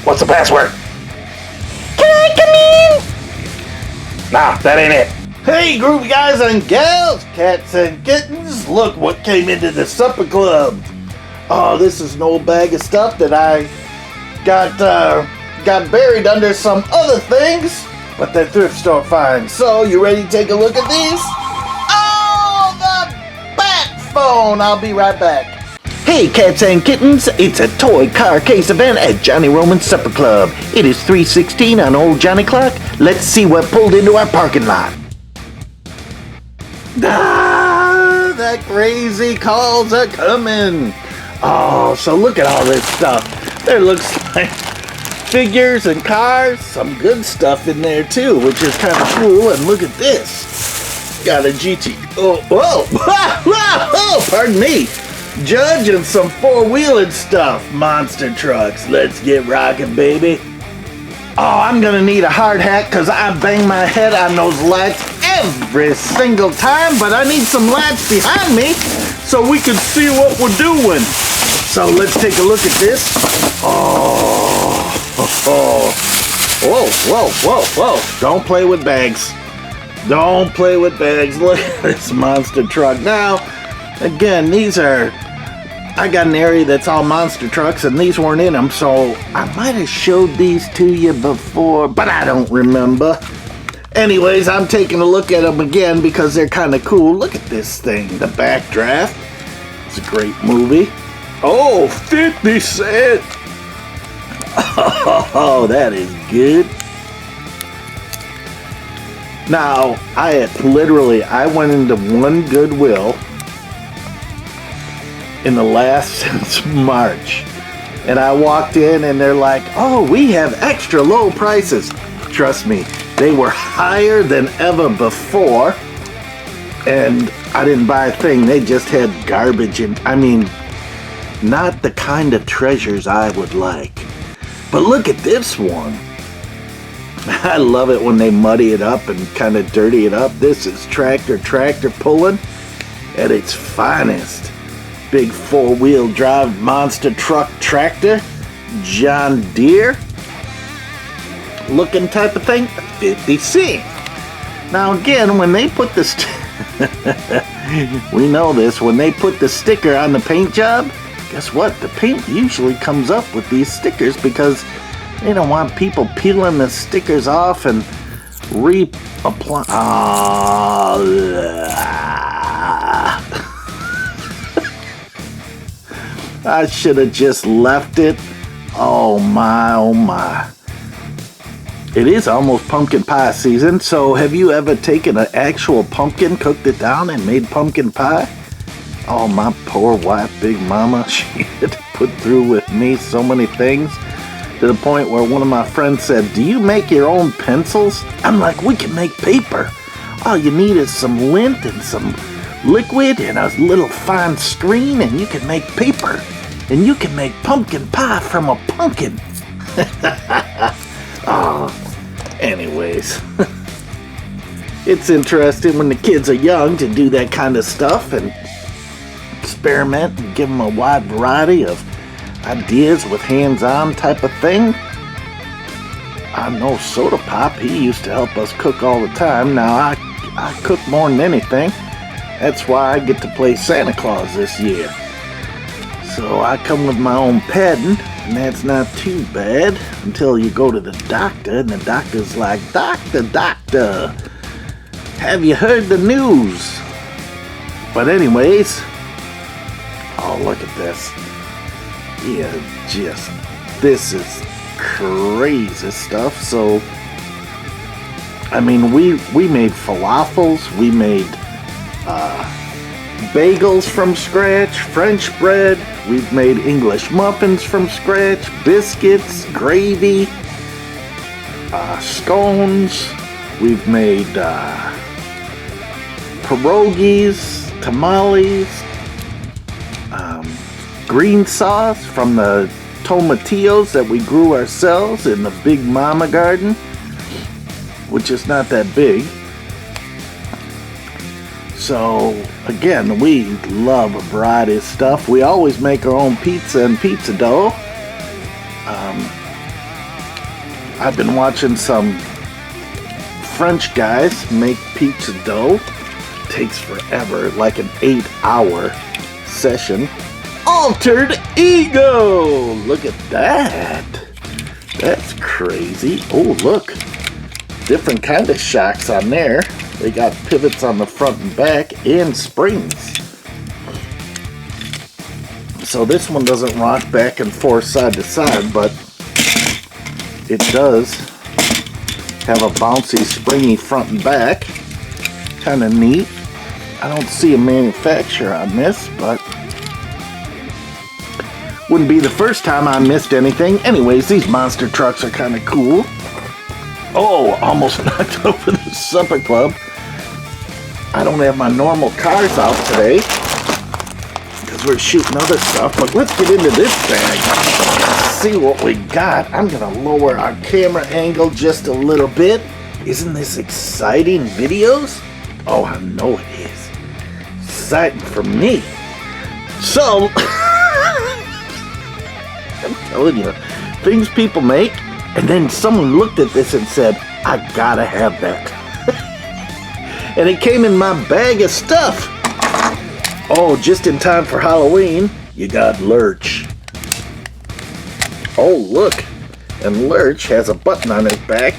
What's the password? Can I come in? Nah, that ain't it. Hey, groovy guys and gals, cats and kittens, look what came into the supper club. Oh, this is an old bag of stuff that I got buried under some other things, but they're thrift store finds. So, you ready to take a look at these? Oh, the bat phone! I'll be right back. Hey cats and kittens, it's a toy car case event at Johnny Roman's Supper Club. It is 3:16 on Old Johnny Clock. Let's see what pulled into our parking lot. Ah, the crazy calls are coming. Oh, so look at all this stuff. There looks like figures and cars, some good stuff in there too, which is kind of cool. And look at this. Got a GT. Oh, whoa. Oh, pardon me. Judge and some four-wheeling stuff. Monster trucks. Let's get rocking, baby. Oh, I'm gonna need a hard hat because I bang my head on those lights every single time, but I need some lights behind me so we can see what we're doing. So let's take a look at this. Oh, whoa. Don't play with bags. Don't play with bags. Look at this monster truck. Now, again, I got an area that's all monster trucks, and these weren't in them, so I might have showed these to you before, but I don't remember. Anyways, I'm taking a look at them again because they're kind of cool. Look at this thing, the Backdraft. It's a great movie. Oh, 50 Cent. Oh, that is good. Now, I went into one Goodwill in the last since March, and I walked in and they're like, oh, we have extra low prices. Trust me, they were higher than ever before, and I didn't buy a thing. They just had garbage, and I mean, not the kind of treasures I would like. But look at this one. I love it when they muddy it up and kind of dirty it up. This is tractor pulling at its finest. Big four-wheel drive monster truck tractor, John Deere looking type of thing, 50 Cent. Now again, when they put this, we know this, when they put the sticker on the paint job, guess what? The paint usually comes up with these stickers because they don't want people peeling the stickers off and reapply. I should have just left it. Oh my. It is almost pumpkin pie season, so have you ever taken an actual pumpkin, cooked it down, and made pumpkin pie? Oh, my poor wife, Big Mama, she had to put through with me so many things, to the point where one of my friends said, do you make your own pencils? I'm like, we can make paper. All you need is some lint and some liquid and a little fine screen, and you can make paper. And you can make pumpkin pie from a pumpkin. Oh, anyways. It's interesting when the kids are young to do that kind of stuff and experiment and give them a wide variety of ideas with hands-on type of thing. I know Soda Pop, he used to help us cook all the time. Now I cook more than anything. That's why I get to play Santa Claus this year. So I come with my own padding, and that's not too bad until you go to the doctor, and the doctor's like, Doctor, have you heard the news? But anyways, oh, look at this. Yeah, this is crazy stuff. So, I mean, we made falafels, we made bagels from scratch, French bread, we've made English muffins from scratch, biscuits, gravy, scones, we've made pierogies, tamales, green sauce from the tomatillos that we grew ourselves in the Big Mama garden, which is not that big. So, again, we love a variety of stuff. We always make our own pizza and pizza dough. I've been watching some French guys make pizza dough. Takes forever, like an 8-hour session. Altered Ego! Look at that. That's crazy. Oh, look. Different kind of shocks on there. They got pivots on the front and back and springs. So this one doesn't rock back and forth side to side, but it does have a bouncy, springy front and back. Kind of neat. I don't see a manufacturer on this, but wouldn't be the first time I missed anything. Anyways, these monster trucks are kind of cool. Oh, almost knocked over the supper club. I don't have my normal cars out today because we're shooting other stuff, but let's get into this bag. See what we got. I'm gonna lower our camera angle just a little bit. Isn't this exciting videos? Oh, I know it is. Exciting for me. So, I'm telling you, things people make, and then someone looked at this and said, I gotta have that. And it came in my bag of stuff. Oh, just in time for Halloween, you got Lurch. Oh, look. And Lurch has a button on his back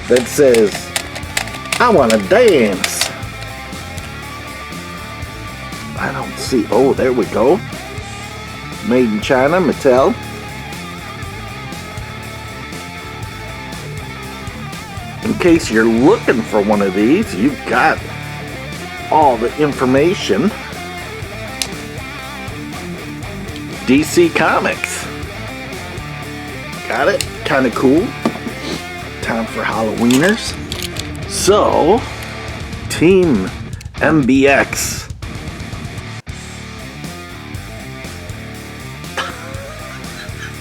that says, I want to dance. I don't see. Oh, there we go. Made in China, Mattel. In case you're looking for one of these, you've got all the information. DC Comics. Got it? Kind of cool. Time for Halloweeners. So, Team MBX.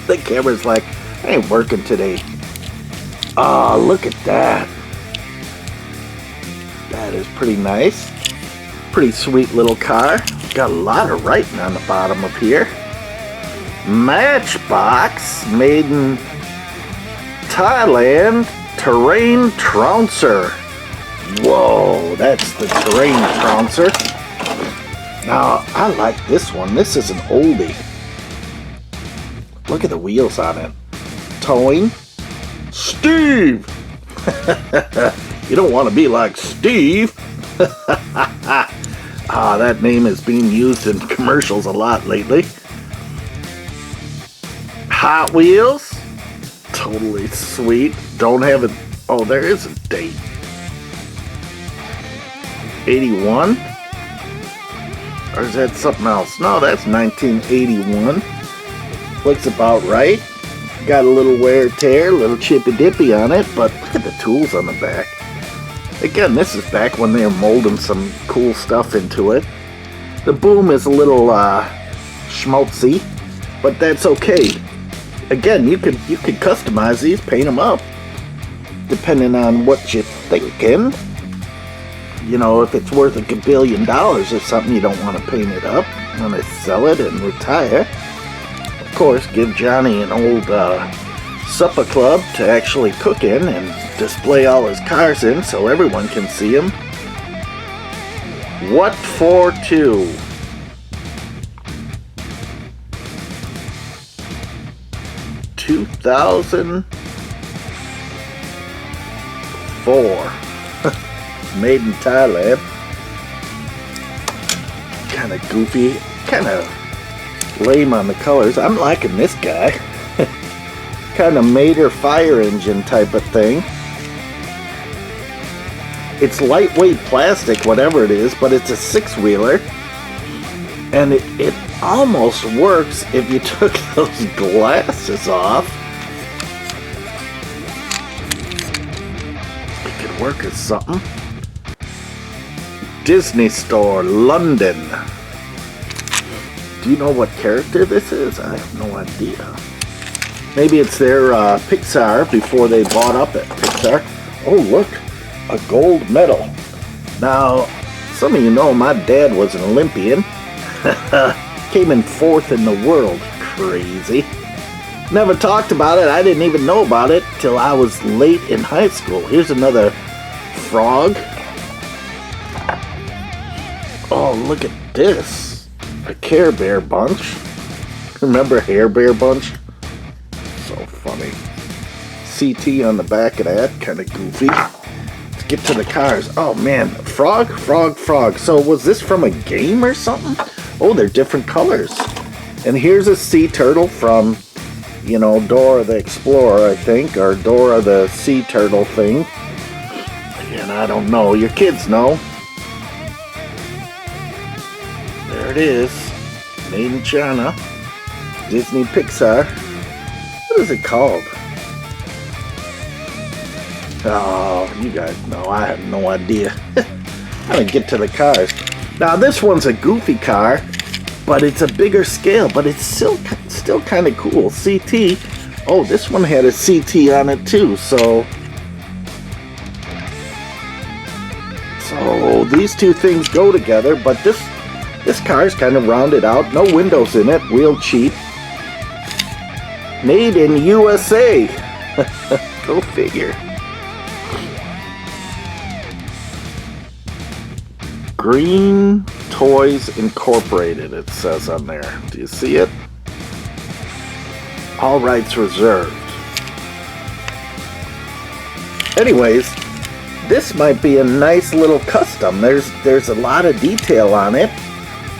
The camera's like, I ain't working today. Oh, look at that. That is pretty nice. Pretty sweet little car. Got a lot of writing on the bottom up here. Matchbox, made in Thailand, Terrain Trouncer. Whoa, that's the Terrain Trouncer. Now, I like this one. This is an oldie. Look at the wheels on it. Towing. Steve! You don't want to be like Steve. That name is being used in commercials a lot lately. Hot Wheels. Totally sweet. Don't have it. Oh, there is a date. 81? Or is that something else? No, that's 1981. Looks about right. Got a little wear tear, a little chippy dippy on it, but look at the tools on the back. Again, this is back when they were molding some cool stuff into it. The boom is a little schmaltzy, but that's okay. Again, you could customize these, paint them up, depending on what you're thinking. You know, if it's worth $1 billion or something, you don't want to paint it up. You want to sell it and retire. Of course, give Johnny an old supper club to actually cook in and display all his cars in so everyone can see them. What for two? $2004. Made in Thailand. Kind of goofy, kind of lame on the colors. I'm liking this guy. Kind of Mater fire engine type of thing. It's lightweight plastic, whatever it is, but it's a 6-wheeler. And it almost works if you took those glasses off. It could work as something. Disney Store, London. Do you know what character this is? I have no idea. Maybe it's their Pixar before they bought up at Pixar. Oh, look, a gold medal. Now, Some of you know my dad was an Olympian. Came in 4th in the world. Crazy. Never talked about it. I didn't even know about it till I was late in high school. Here's another frog. Oh, look at this. A Care Bear bunch. Remember Hair Bear bunch? So funny. CT on the back of that. Kind of goofy. Let's get to the cars. Oh man. Frog, frog, frog. So was this from a game or something? Oh, they're different colors. And here's a sea turtle from, you know, Dora the Explorer, I think, or Dora the Sea Turtle thing. And I don't know. Your kids know. There it is. Made in China. Disney Pixar. What is it called? Oh, you guys know. I have no idea. I'm gonna get to the cars. Now this one's a goofy car, but it's a bigger scale, but it's still kind of cool. CT. Oh, this one had a CT on it too, so these two things go together, but this car is kind of rounded out. No windows in it, real cheap. Made in USA. Go figure. Green Toys Incorporated, it says on there. Do you see it? All rights reserved. Anyways, this might be a nice little custom. There's a lot of detail on it,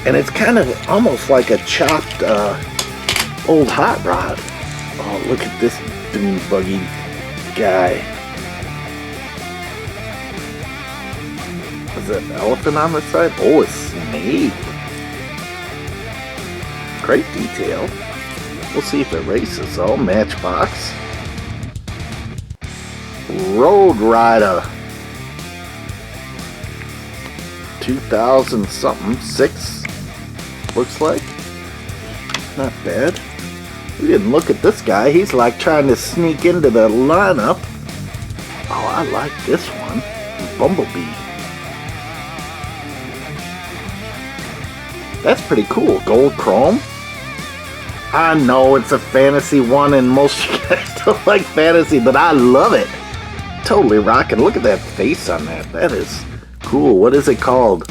and it's kind of almost like a chopped old hot rod. Oh, look at this dune buggy guy. Is that an elephant on the side? Oh, a snake. Great detail. We'll see if it races. Oh, Matchbox. Road Rider. 2000 something. 6. Looks like. Not bad. We didn't look at this guy. He's like trying to sneak into the lineup. Oh, I like this one. Bumblebee. That's pretty cool. Gold chrome. I know it's a fantasy one and most of you guys don't like fantasy, but I love it. Totally rocking. Look at that face on that. That is cool. What is it called?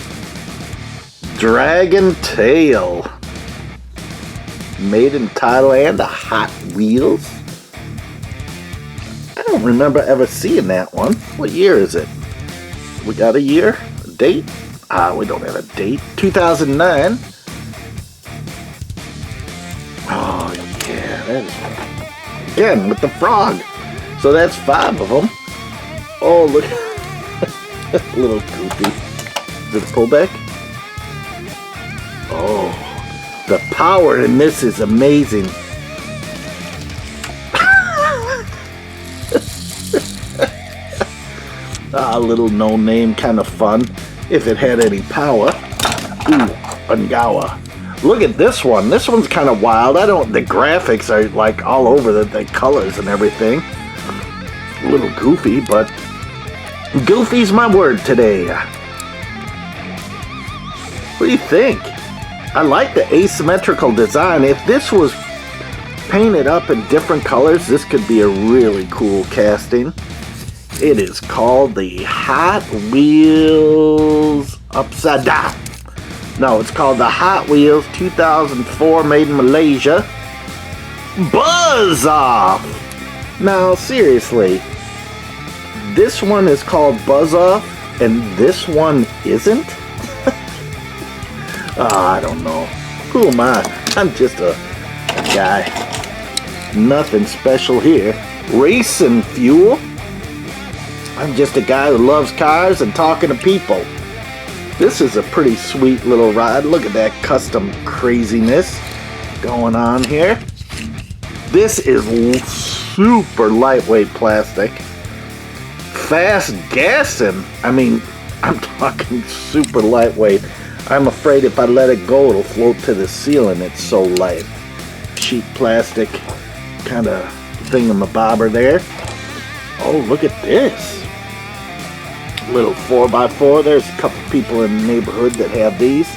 Dragon Tail. Made in Thailand. A Hot Wheels. I don't remember ever seeing that one. What year is it? We got a year? A date? We don't have a date. 2009. Oh, yeah, that is... Again, with the frog. So that's 5 of them. Oh, look. A little goofy. Is it a pullback? Oh, the power in this is amazing. A little no-name, kind of fun. If it had any power. Ooh, Ungawa. Look at this one. This one's kind of wild. The graphics are like all over the colors and everything. A little goofy, but goofy's my word today. What do you think? I like the asymmetrical design. If this was painted up in different colors, this could be a really cool casting. It is called the Hot Wheels Upside Down. No, it's called the Hot Wheels 2004, made in Malaysia. Buzz Off! Now, seriously, this one is called Buzz Off, and this one isn't? I don't know. Who am I? I'm just a guy. Nothing special here. Racing Fuel. I'm just a guy who loves cars and talking to people. This is a pretty sweet little ride. Look at that custom craziness going on here. This is super lightweight plastic. Fast gassing. I mean, I'm talking super lightweight. I'm afraid if I let it go, it'll float to the ceiling. It's so light. Cheap plastic kind of thingamabobber there. Oh, look at this. Little 4x4. There's a couple people in the neighborhood that have these.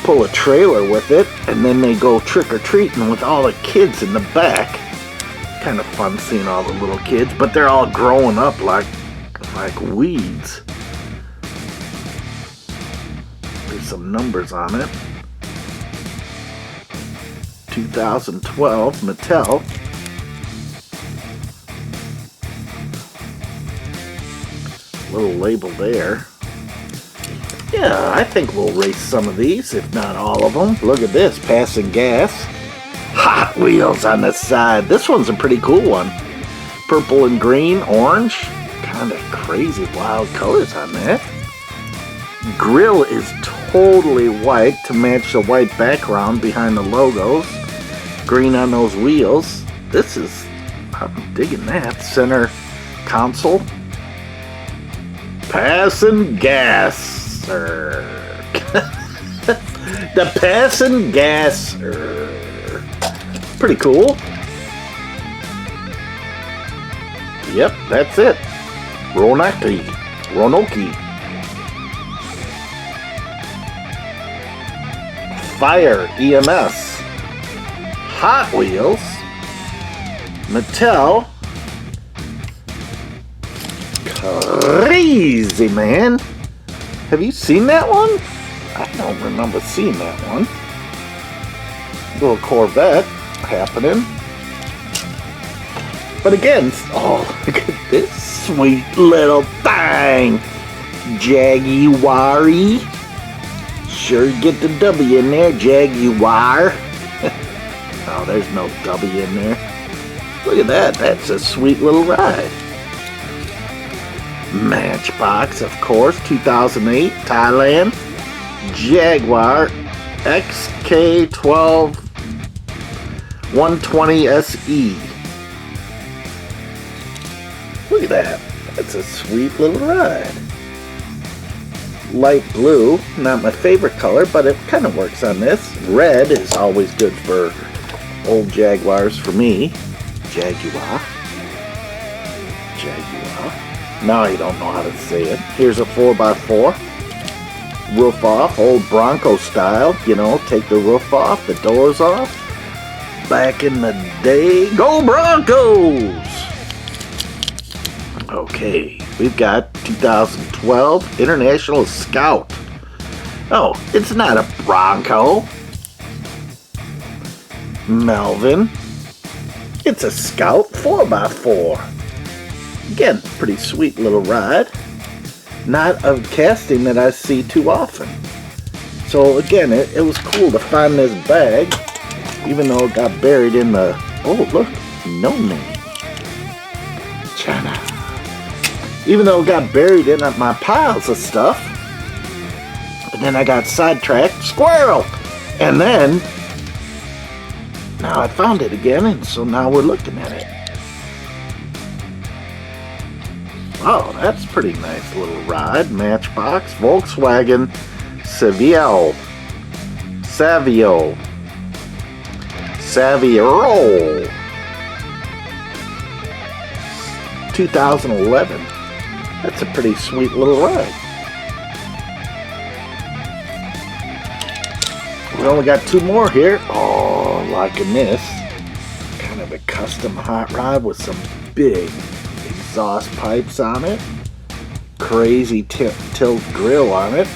Pull a trailer with it, and then they go trick-or-treating with all the kids in the back. Kind of fun seeing all the little kids, but they're all growing up like weeds. There's some numbers on it. 2012 Mattel. Little label there. Yeah, I think we'll race some of these, if not all of them. Look at this, passing gas. Hot Wheels on the side. This one's a pretty cool one. Purple and green, orange. Kind of crazy wild colors on that. Grill is totally white to match the white background behind the logos. Green on those wheels. I'm digging that. Center console. Passing gasser. The passing gasser. Pretty cool. Yep, that's it. Ronoki. Fire EMS. Hot Wheels. Mattel. Crazy, man. Have you seen that one? I don't remember seeing that one. Little Corvette happening. But again, oh, look at this sweet little thing. Jaguar-y. Sure get the W in there, Jaguar. Oh, there's no W in there. Look at that. That's a sweet little ride. Matchbox, of course, 2008, Thailand. Jaguar XK12 120 SE. Look at that. That's a sweet little ride. Light blue, not my favorite color, but it kind of works on this. Red is always good for old Jaguars for me. Jaguar. Now you don't know how to say it. Here's a 4x4. Roof off, old Bronco style. You know, take the roof off, the doors off. Back in the day. Go Broncos! Okay, we've got 2012 International Scout. Oh, it's not a Bronco. Melvin. It's a Scout 4x4. Again, pretty sweet little ride. Not a casting that I see too often. So again, it was cool to find this bag, even though it got buried in the, oh look, no name. China. Even though it got buried in my piles of stuff. And then I got sidetracked, squirrel! And then, now I found it again, and so now we're looking at it. Oh, that's pretty nice little ride. Matchbox, Volkswagen, Savio. 2011. That's a pretty sweet little ride. We only got two more here. Oh, liking this. Kind of a custom hot rod with some big exhaust pipes on it. Crazy tilt grill on it.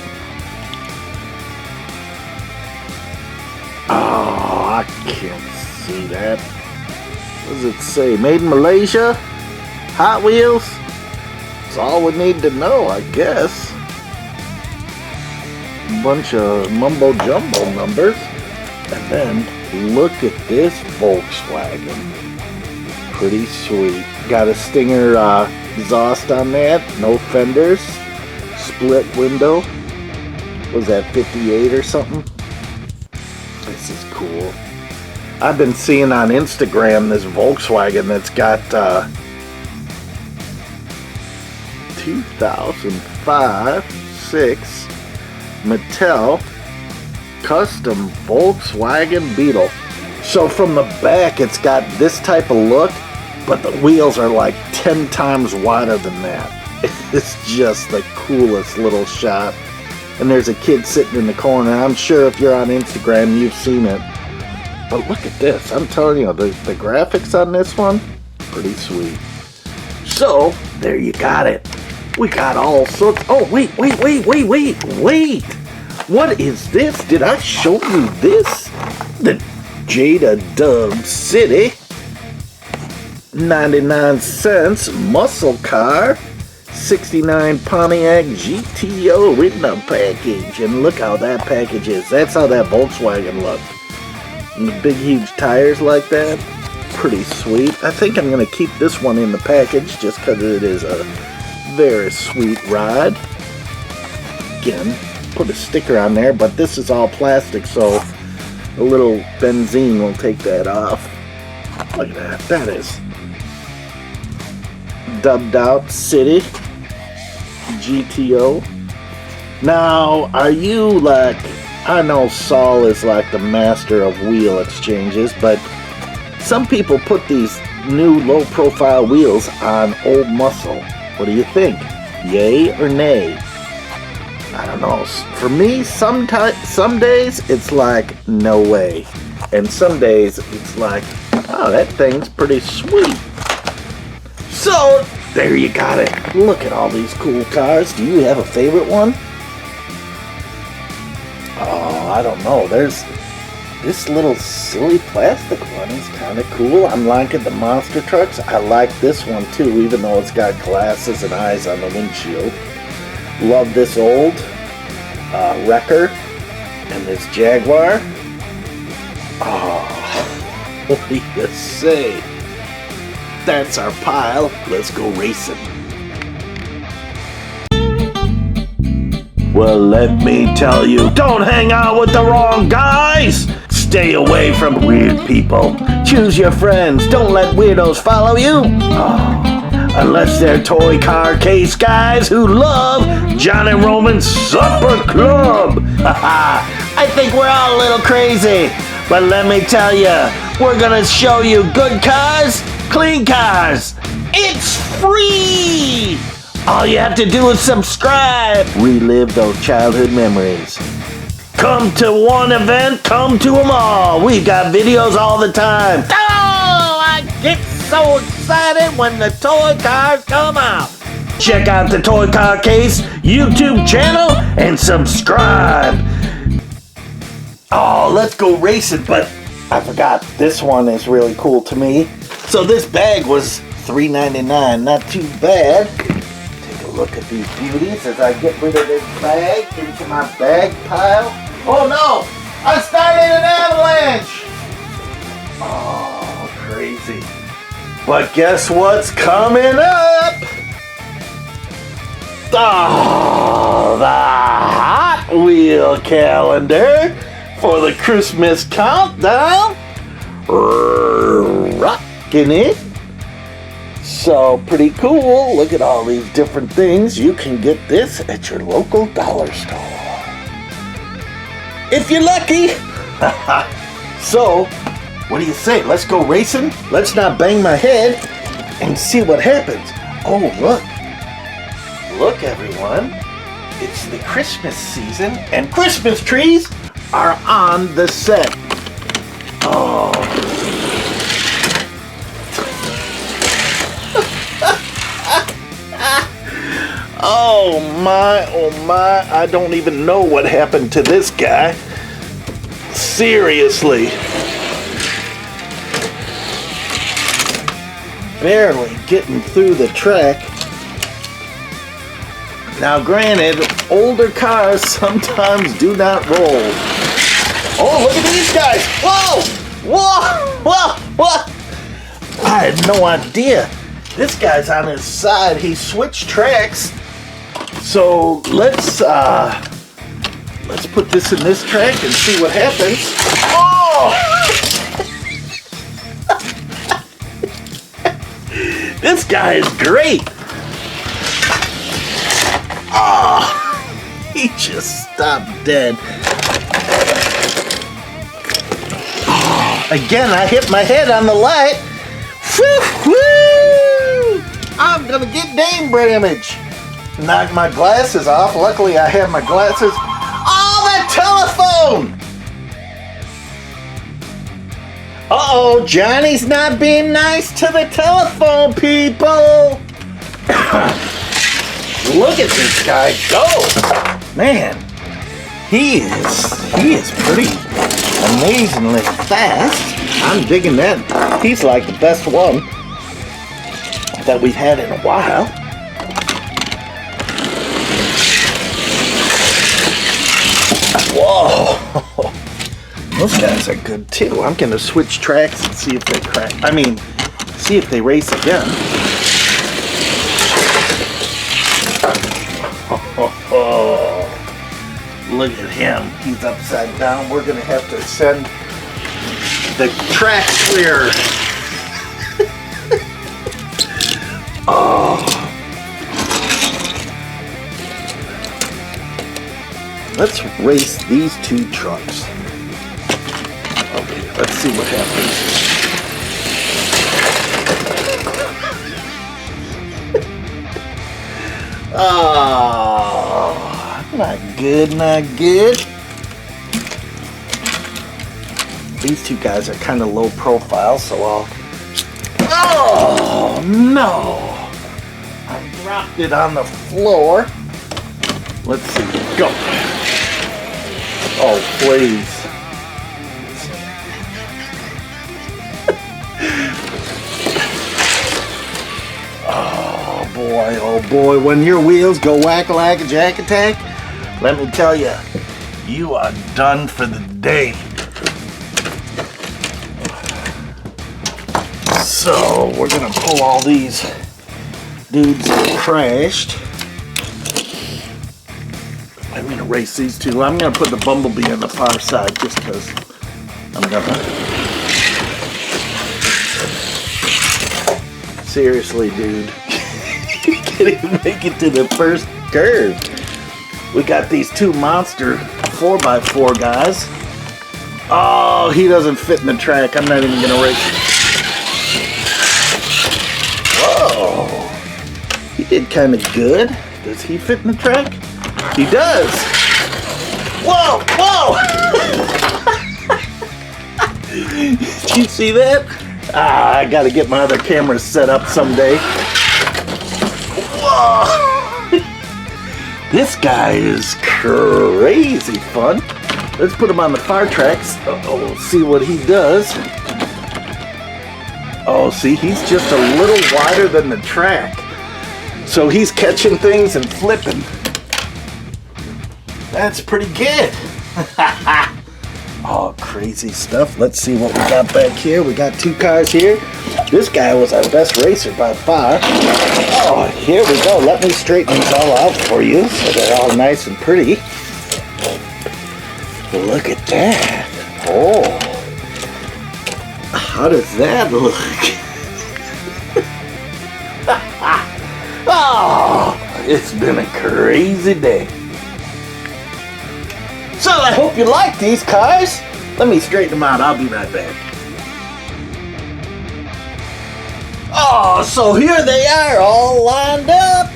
Oh, I can't see that. What does it say? Made in Malaysia? Hot Wheels? That's all we need to know, I guess. Bunch of mumbo jumbo numbers. And then look at this Volkswagen. Pretty sweet. Got a Stinger exhaust on that. No fenders. Split window. Was that 58 or something? This is cool. I've been seeing on Instagram this Volkswagen that's got 2005-6 Mattel custom Volkswagen Beetle. So from the back it's got this type of look, but the wheels are like 10 times wider than that. It's just the coolest little shot. And there's a kid sitting in the corner. I'm sure if you're on Instagram, you've seen it. But look at this. I'm telling you, the graphics on this one, pretty sweet. So, there you got it. We got all sorts. Oh, wait. What is this? Did I show you this? The Jada Dub City 99 cents muscle car, 69 Pontiac GTO in the package. And look how that package is. That's how that Volkswagen looked. And the big huge tires like that, pretty sweet. I think I'm going to keep this one in the package just because it is a very sweet ride. Again, put a sticker on there, but this is all plastic, so a little benzene will take that off. Look at that. That is dubbed out City GTO. Now, are you like, I know Saul is like the master of wheel exchanges, but some people put these new low profile wheels on old muscle. What do you think? Yay or nay? I don't know. For me, some days it's like, no way. And some days it's like, oh, that thing's pretty sweet. So, there you got it. Look at all these cool cars. Do you have a favorite one? Oh, I don't know. There's this little silly plastic one is kind of cool. I'm liking the monster trucks. I like this one too, even though it's got glasses and eyes on the windshield. Love this old Wrecker and this Jaguar. Oh, what do you say? That's our pile. Let's go racing. Well, let me tell you, don't hang out with the wrong guys. Stay away from weird people. Choose your friends. Don't let weirdos follow you. Oh, unless they're toy car case guys who love Johnny Roman's Supper Club. I think we're all a little crazy. But let me tell you, we're gonna show you good cars, clean cars. It's free! All you have to do is subscribe. Relive those childhood memories. Come to one event, come to them all. We've got videos all the time. Oh, I get so excited when the toy cars come out. Check out the Toy Car Case YouTube channel and subscribe. Oh, let's go racing, but I forgot. This one is really cool to me. So this bag was $3.99, not too bad. Look at these beauties as I get rid of this bag into my bag pile. Oh no! I started an avalanche! Oh, crazy. But guess what's coming up? Oh, the Hot Wheel calendar for the Christmas countdown. Rocking it. So, pretty cool. Look at all these different things. You can get this at your local dollar store. If you're lucky. So, what do you say? Let's go racing? Let's not bang my head and see what happens. Oh, look. Look, everyone. It's the Christmas season, and Christmas trees are on the set. Oh. Oh my, I don't even know what happened to this guy. Seriously. Barely getting through the track. Now granted, older cars sometimes do not roll. Oh, look at these guys. Whoa. I had no idea. This guy's on his side. He switched tracks. So let's put this in this track and see what happens. Oh! This guy is great. Oh, he just stopped dead. Oh, again, I hit my head on the light. Woo! I'm gonna get name damage. knocked my glasses off. Luckily, I have my glasses. Oh, that telephone! Uh-oh, Johnny's not being nice to the telephone, people! Look at this guy go! Man, he is pretty amazingly fast. I'm digging that. He's like the best one that we've had in a while. Whoa! Those guys are good too. I'm gonna switch tracks and see if they crack. See if they race again. Oh, look at him. He's upside down. We're gonna have to send the track clear. Oh. Let's race these two trucks. Okay, let's see what happens. Oh, not good, not good. These two guys are kind of low profile, so I'll... Oh, no! I dropped it on the floor. Let's see, go. Oh, please. Oh boy, when your wheels go whack-a-lack a jack attack, let me tell you, you are done for the day. So, we're gonna pull all these dudes that crashed. I'm gonna race these two. I'm gonna put the Bumblebee on the far side just because I'm gonna... Seriously, dude. You can't even make it to the first curve. We got these two monster 4x4 guys. Oh, he doesn't fit in the track. I'm not even gonna race. Whoa. He did kind of good. Does he fit in the track? He does. Whoa, whoa. Did you see that? I gotta get my other cameras set up someday. Whoa! This guy is crazy fun. Let's put him on the far tracks. Oh, see what he does. Oh, see, he's just a little wider than the track. So he's catching things and flipping. That's pretty good. Oh, crazy stuff. Let's see what we got back here. We got two cars here. This guy was our best racer by far. Oh, here we go. Let me straighten these all out for you so they're all nice and pretty. Look at that. Oh. How does that look? Oh, it's been a crazy day. So I hope you like these cars. Let me straighten them out. I'll be right back. Oh, so here they are all lined up.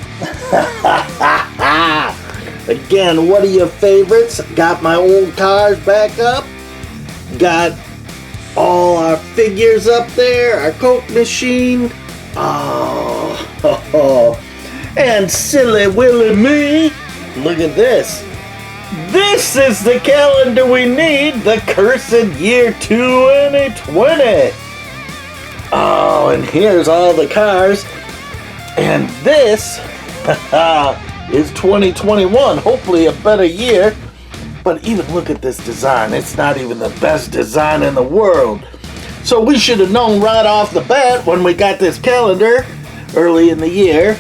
Again, what are your favorites? Got my old cars back up. Got all our figures up there. Our Coke machine. Oh. And silly Willy me. Look at this. This is the calendar we need, the cursed year 2020. Oh, and here's all the cars. And this is 2021, hopefully a better year. But even look at this design. It's not even the best design in the world. So we should have known right off the bat when we got this calendar early in the year.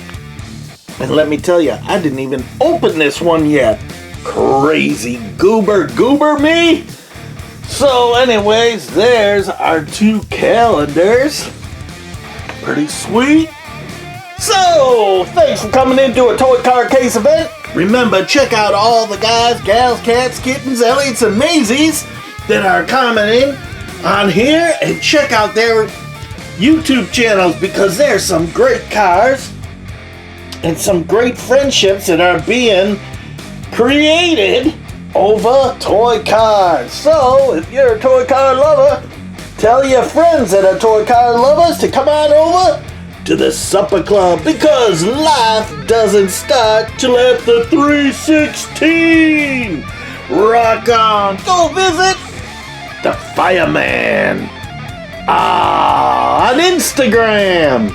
And let me tell you, I didn't even open this one yet. Crazy goober me. So anyways, there's our two calendars. Pretty sweet. So thanks for coming into a Toy Car Case event. Remember, check out all the guys, gals, cats, kittens, Elliots, and Maisies that are commenting on here, and check out their YouTube channels because there's some great cars. and some great friendships that are being created over toy cars. So, if you're a toy car lover, tell your friends that are toy car lovers to come on over to the Supper Club, because life doesn't start till after 316. Rock on. Go visit the Fireman on Instagram.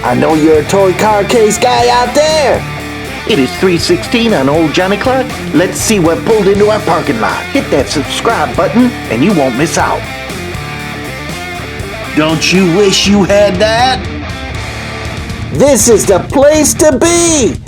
I know you're a toy car case guy out there. It is 3:16 on Old Johnny Clock. Let's see what pulled into our parking lot. Hit that subscribe button and you won't miss out. Don't you wish you had that? This is the place to be.